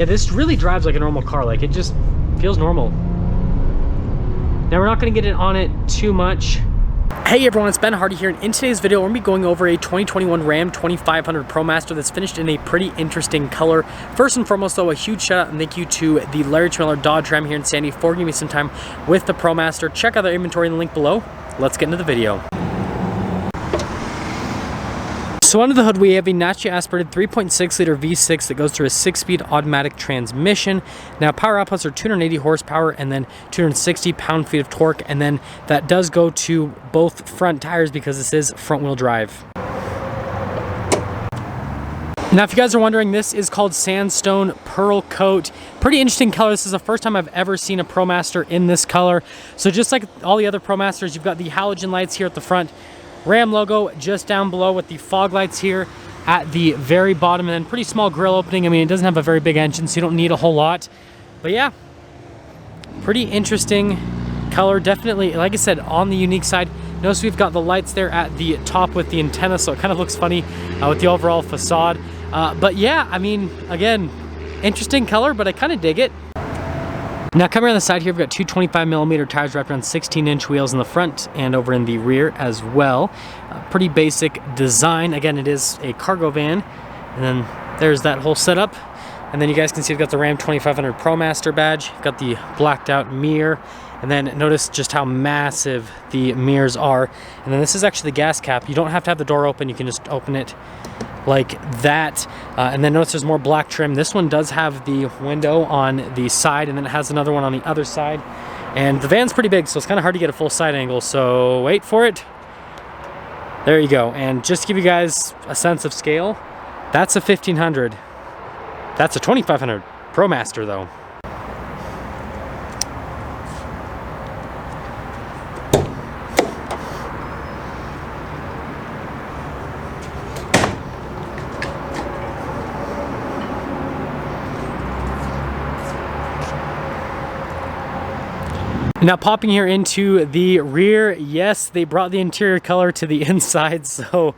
Yeah, this really drives like a normal car. Like, it just feels normal. Now, we're not going to get it on it too much. Hey everyone, it's Ben Hardy here, and in today's video we're going to be going over a 2021 Ram 2500 ProMaster that's finished in a pretty interesting color. First and foremost though, a huge shout out and thank you to the Larry Miller Dodge Ram here in Sandy for giving me some time with the ProMaster. Check out their inventory in the link below. Let's get into the video. So under the hood we have a naturally aspirated 3.6 liter V6 that goes through a 6-speed automatic transmission. Now power outputs are 280 horsepower and then 260 pound-feet of torque, and then that does go to both front tires because this is front-wheel drive. Now if you guys are wondering, this is called Sandstone Pearl Coat. Pretty interesting color. This is the first time I've ever seen a ProMaster in this color. So just like all the other ProMasters, you've got the halogen lights here at the front, Ram logo just down below with the fog lights here at the very bottom, and then pretty small grille opening. I mean, it doesn't have a very big engine, so you don't need a whole lot. But yeah, pretty interesting color. Definitely, like I said, on the unique side. Notice we've got the lights there at the top with the antenna, so it kind of looks funny with the overall facade. But yeah, I mean, again, interesting color, but I kind of dig it. Now coming around the side here, we've got two 25mm tires wrapped around 16-inch wheels in the front and over in the rear as well. Pretty basic design. Again, it is a cargo van. And then there's that whole setup. And then you guys can see we've got the Ram 2500 ProMaster badge. We've got the blacked out mirror. And then notice just how massive the mirrors are. And then this is actually the gas cap. You don't have to have the door open. You can just open it like that. And then notice there's more black trim. This one does have the window on the side, and then it has another one on the other side. And the van's pretty big, so it's kind of hard to get a full side angle. So wait for it. There you go. And just to give you guys a sense of scale, that's a 1500. That's a 2500 ProMaster though. Now popping here into the rear, yes, they brought the interior color to the inside, so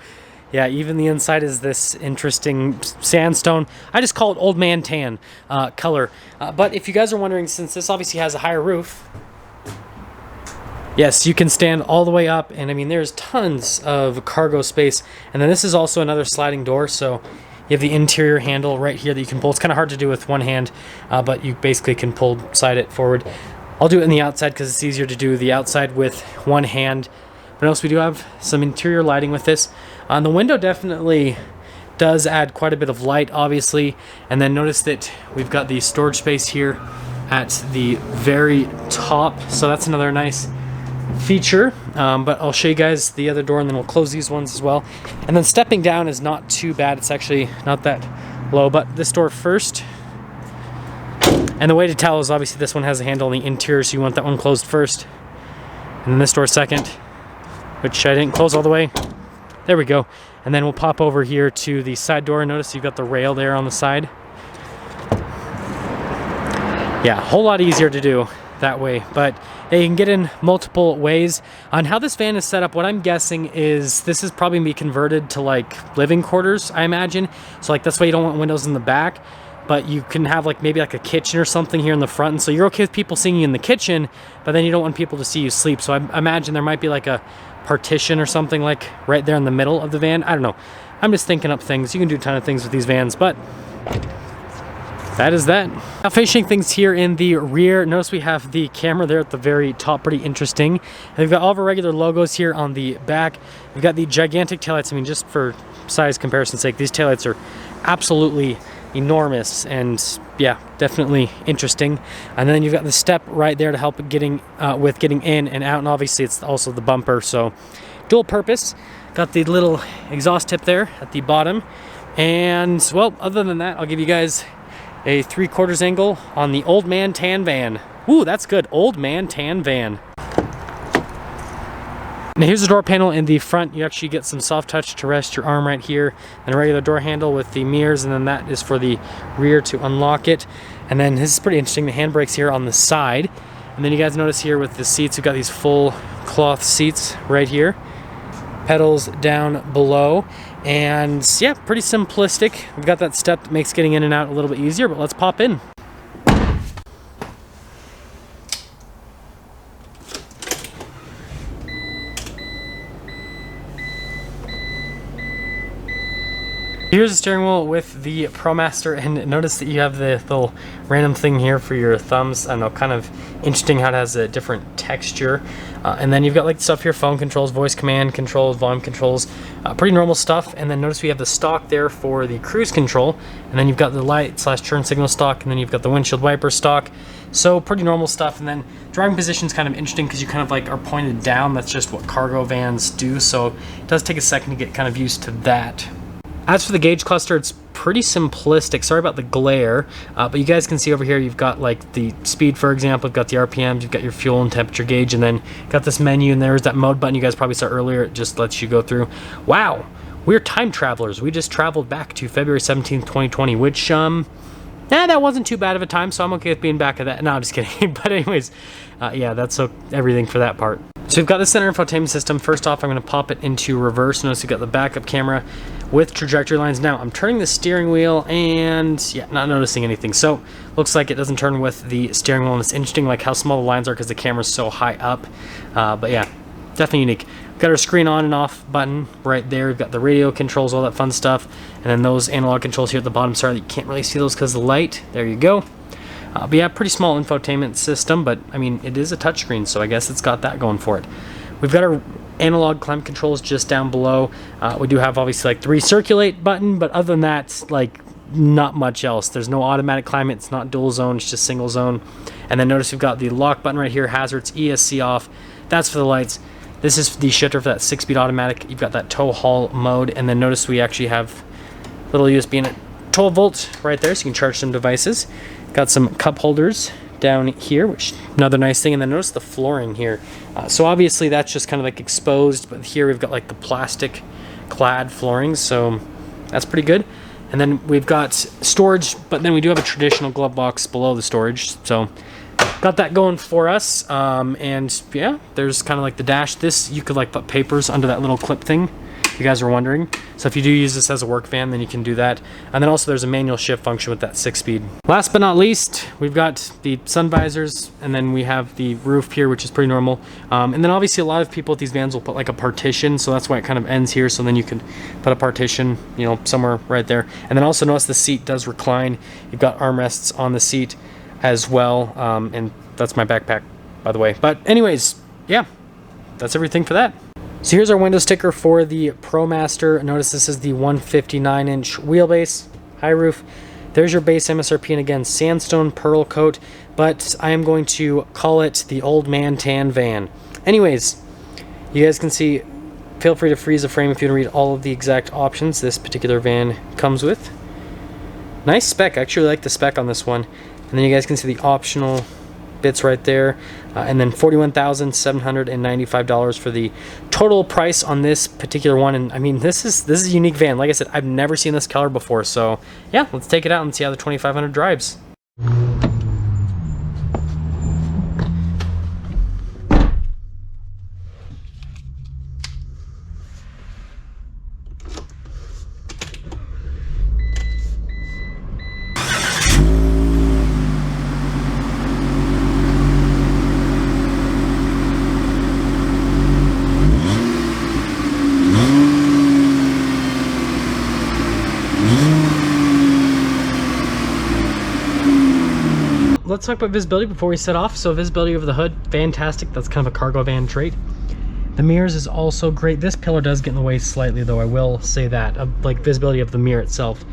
yeah, even the inside is this interesting sandstone. I just call it old man tan color. But if you guys are wondering, since this obviously has a higher roof, yes, you can stand all the way up, and I mean there's tons of cargo space. And then this is also another sliding door, so you have the interior handle right here that you can pull. It's kind of hard to do with one hand, but you basically can slide it forward. I'll do it in the outside because it's easier to do the outside with one hand. But else we do have some interior lighting with this. The window definitely does add quite a bit of light, obviously. And then notice that we've got the storage space here at the very top. So that's another nice feature. But I'll show you guys the other door, and then we'll close these ones as well. And then stepping down is not too bad. It's actually not that low. But this door first. And the way to tell is obviously this one has a handle on the interior, so you want that one closed first. And then this door second, which I didn't close all the way. There we go. And then we'll pop over here to the side door. Notice you've got the rail there on the side. Yeah, a whole lot easier to do that way. But yeah, you can get in multiple ways. On how this van is set up, what I'm guessing is this is probably going to be converted to like living quarters, I imagine. So like that's why you don't want windows in the back. But you can have like maybe like a kitchen or something here in the front, and so you're okay with people seeing you in the kitchen, but then you don't want people to see you sleep. So I imagine there might be like a partition or something like right there in the middle of the van. I don't know. I'm just thinking up things. You can do a ton of things with these vans, but that is that. Now finishing things here in the rear, notice we have the camera there at the very top, pretty interesting. And we've got all of our regular logos here on the back. We've got the gigantic taillights. I mean, just for size comparison's sake, these taillights are absolutely enormous, and yeah, definitely interesting. And then you've got the step right there to help getting with getting in and out, and obviously it's also the bumper, so dual purpose. Got the little exhaust tip there at the bottom, and well, other than that, I'll give you guys a 3/4 angle on the old man tan van. Ooh, that's good. Old man tan van. Now here's the door panel in the front. You actually get some soft touch to rest your arm right here, and a regular door handle with the mirrors, and then that is for the rear to unlock it. And then this is pretty interesting, the handbrakes here on the side. And then you guys notice here with the seats, we've got these full cloth seats right here. Pedals down below. And yeah, pretty simplistic. We've got that step that makes getting in and out a little bit easier, but let's pop in. Here's the steering wheel with the ProMaster, and notice that you have the little random thing here for your thumbs. I don't know, kind of interesting how it has a different texture. And then you've got like stuff here, phone controls, voice command controls, volume controls, pretty normal stuff. And then notice we have the stock there for the cruise control, and then you've got the light / turn signal stock, and then you've got the windshield wiper stock. So pretty normal stuff. And then driving position is kind of interesting because you kind of like are pointed down. That's just what cargo vans do. So it does take a second to get kind of used to that. As for the gauge cluster, it's pretty simplistic. Sorry about the glare, but you guys can see over here you've got like the speed, for example, you've got the RPMs, you've got your fuel and temperature gauge, and then got this menu, and there's that mode button you guys probably saw earlier. It just lets you go through. Wow, we're time travelers. We just traveled back to February 17th, 2020, which, that wasn't too bad of a time, so I'm okay with being back at that. No, I'm just kidding. But anyways, yeah, that's everything for that part. So we've got the center infotainment system. First off, I'm going to pop it into reverse. Notice we've got the backup camera with trajectory lines. Now I'm turning the steering wheel and yeah, not noticing anything. So looks like it doesn't turn with the steering wheel, and it's interesting like how small the lines are because the camera's so high up. But yeah, definitely unique. We've got our screen on and off button right there. We've got the radio controls, all that fun stuff. And then those analog controls here at the bottom. Sorry that you can't really see those because of the light. There you go. But yeah, pretty small infotainment system, but I mean, it is a touchscreen, so I guess it's got that going for it. We've got our analog climate controls just down below. We do have obviously like the recirculate button, but other than that, like not much else. There's no automatic climate. It's not dual zone, it's just single zone. And then notice we've got the lock button right here, hazards, ESC off. That's for the lights. This is the shifter for that 6-speed automatic. You've got that tow haul mode, and then notice we actually have a little USB in it. 12 volt right there, so you can charge some devices. Got some cup holders down here, which another nice thing. And then notice the flooring here. So obviously that's just kind of like exposed, but here we've got like the plastic clad flooring, so that's pretty good. And then we've got storage, but then we do have a traditional glove box below the storage, so got that going for us. And yeah, there's kind of like the dash. This, you could like put papers under that little clip thing, if you guys were wondering. So if you do use this as a work van, then you can do that. And then also there's a manual shift function with that 6-speed. Last but not least, we've got the sun visors, and then we have the roof here, which is pretty normal. And then obviously a lot of people with these vans will put like a partition, so that's why it kind of ends here. So then you can put a partition, you know, somewhere right there. And then also notice the seat does recline. You've got armrests on the seat as well. And that's my backpack, by the way. But anyways, yeah, that's everything for that. So here's our window sticker for the ProMaster. Notice this is the 159-inch wheelbase, high roof. There's your base MSRP, and again, sandstone pearl coat, but I am going to call it the old man tan van. Anyways, you guys can see, feel free to freeze the frame if you want to read all of the exact options this particular van comes with. Nice spec. I actually like the spec on this one. And then you guys can see the optional bits right there, and then $41,795 for the total price on this particular one. And I mean, this is a unique van. Like I said, I've never seen this color before, so yeah, let's take it out and see how the 2500 drives. Let's talk about visibility before we set off. So visibility over the hood, fantastic. That's kind of a cargo van trait. The mirrors is also great. This pillar does get in the way slightly, though, I will say that, like visibility of the mirror itself.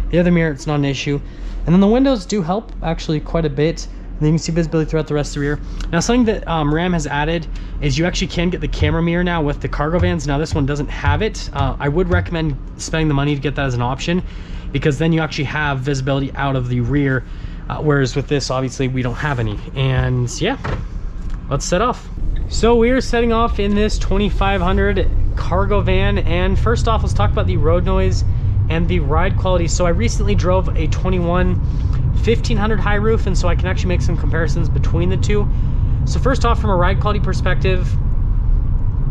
The other mirror, it's not an issue. And then the windows do help actually quite a bit. And then you can see visibility throughout the rest of the rear. Now, something that Ram has added is you actually can get the camera mirror now with the cargo vans. Now, this one doesn't have it. I would recommend spending the money to get that as an option, because then you actually have visibility out of the rear. Whereas with this, obviously, we don't have any. And yeah, let's set off. So we're setting off in this 2500 cargo van. And first off, let's talk about the road noise and the ride quality. So I recently drove a 1500 high roof, and so I can actually make some comparisons between the two. So first off, from a ride quality perspective,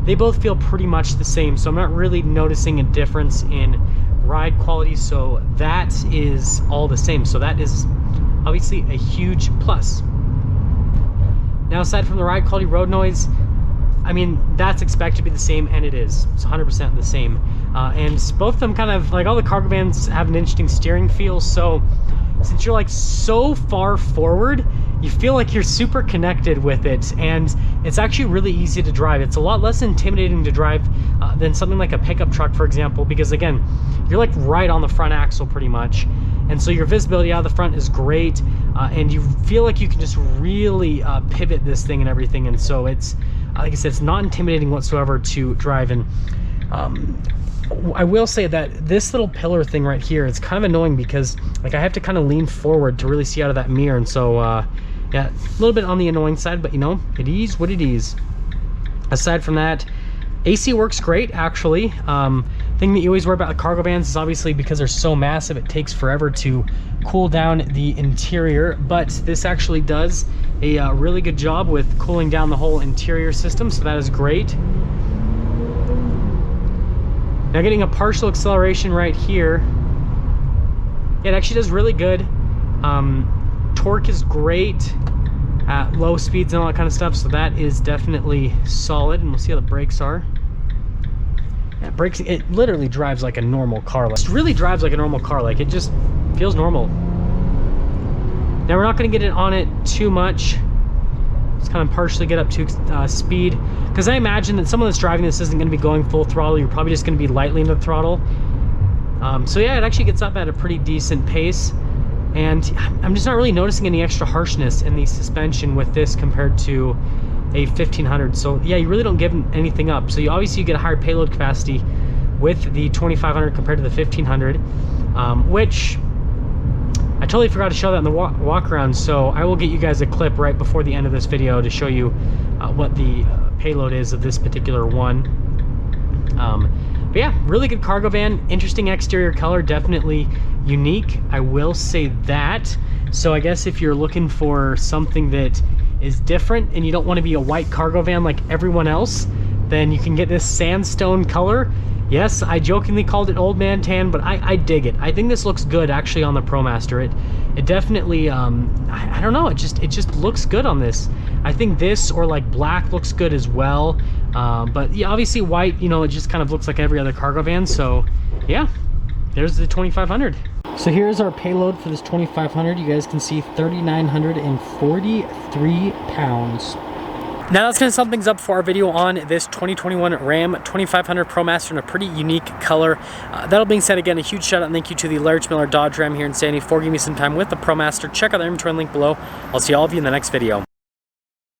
they both feel pretty much the same, so I'm not really noticing a difference in ride quality, so that is all the same. So that is obviously a huge plus. Now, aside from the ride quality, road noise, I mean, that's expected to be the same, and it is. It's 100% the same. And both of them kind of, like all the cargo vans have an interesting steering feel, so since you're like so far forward, you feel like you're super connected with it, and it's actually really easy to drive. It's a lot less intimidating to drive than something like a pickup truck, for example, because again, you're like right on the front axle pretty much, and so your visibility out of the front is great, and you feel like you can just really pivot this thing and everything, and so it's, like I said, it's not intimidating whatsoever to drive. And I will say that this little pillar thing right here, it's kind of annoying because like I have to kind of lean forward to really see out of that mirror, and so yeah, a little bit on the annoying side, but you know, it is what it is. Aside from that, AC works great, actually. Thing that you always worry about with cargo vans is obviously because they're so massive, it takes forever to cool down the interior, but this actually does a really good job with cooling down the whole interior system, so that is great. Now, getting a partial acceleration right here, yeah, it actually does really good. Torque is great at low speeds and all that kind of stuff, so that is definitely solid. And we'll see how the brakes are. Yeah, brakes, it literally drives like a normal car. It really drives like a normal car. Like, it just feels normal. Now, we're not going to get it on it too much. Let's kind of partially get up to speed, because I imagine that someone that's driving this isn't going to be going full throttle. You're probably just going to be lightly into the throttle. So yeah, it actually gets up at a pretty decent pace, and I'm just not really noticing any extra harshness in the suspension with this compared to a 1500. So yeah, you really don't give anything up. So you obviously get a higher payload capacity with the 2500 compared to the 1500, which I totally forgot to show that in the walk around, so I will get you guys a clip right before the end of this video to show you what the payload is of this particular one. But yeah, really good cargo van, interesting exterior color, definitely unique, I will say that. So I guess if you're looking for something that is different and you don't want to be a white cargo van like everyone else, then you can get this sandstone color. Yes, I jokingly called it old man tan, but I dig it. I think this looks good actually on the ProMaster. It definitely, I don't know, it just looks good on this. I think this or like black looks good as well. But yeah, obviously white, you know, it just kind of looks like every other cargo van. So yeah, there's the 2500. So here's our payload for this 2500. You guys can see 3,943 pounds. Now that's going to sum things up for our video on this 2021 Ram 2500 ProMaster in a pretty unique color. That all being said, again, a huge shout out and thank you to the Large Miller Dodge Ram here in Sandy for giving me some time with the ProMaster. Check out the inventory link below. I'll see all of you in the next video.